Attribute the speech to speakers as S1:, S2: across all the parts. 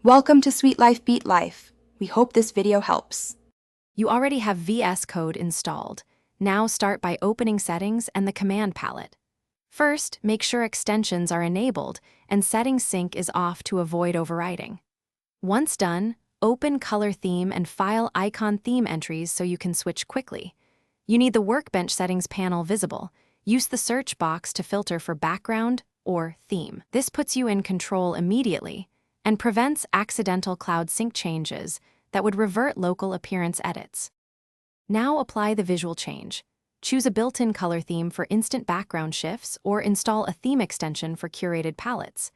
S1: Welcome to Sweet Life Beat Life. We hope this video helps.
S2: You already have VS Code installed. Now start by opening Settings and the command palette. First, make sure extensions are enabled and Settings Sync is off to avoid overriding. Once done, open Color Theme and File Icon Theme entries so you can switch quickly. You need the Workbench Settings panel visible. Use the search box to filter for background or theme. This puts you in control immediately and prevents accidental cloud sync changes that would revert local appearance edits. Now apply the visual change. Choose a built-in color theme for instant background shifts or install a theme extension for curated palettes.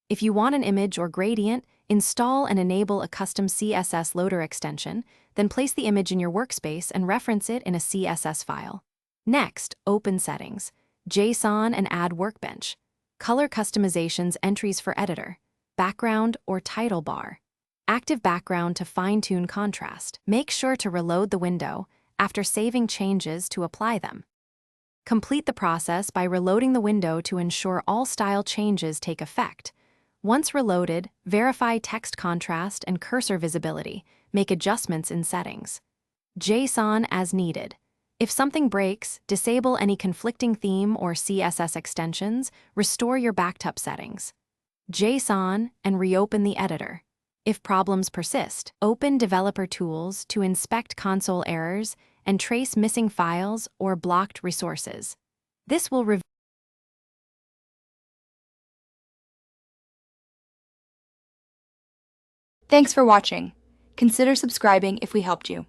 S2: If you want an image or gradient, install and enable a custom CSS loader extension, then place the image in your workspace and reference it in a CSS file. Next, open Settings, JSON and add Workbench. Color customizations entries for editor, background or title bar. Active background to fine-tune contrast. Make sure to reload the window after saving changes to apply them. Complete the process by reloading the window to ensure all style changes take effect. Once reloaded, verify text contrast and cursor visibility. Make adjustments in settings. JSON as needed. If something breaks, disable any conflicting theme or CSS extensions, restore your backed up settings. JSON and reopen the editor. If problems persist, open Developer Tools to inspect console errors and trace missing files or blocked resources. This will reveal.
S1: Thanks for watching. Consider subscribing if we helped you.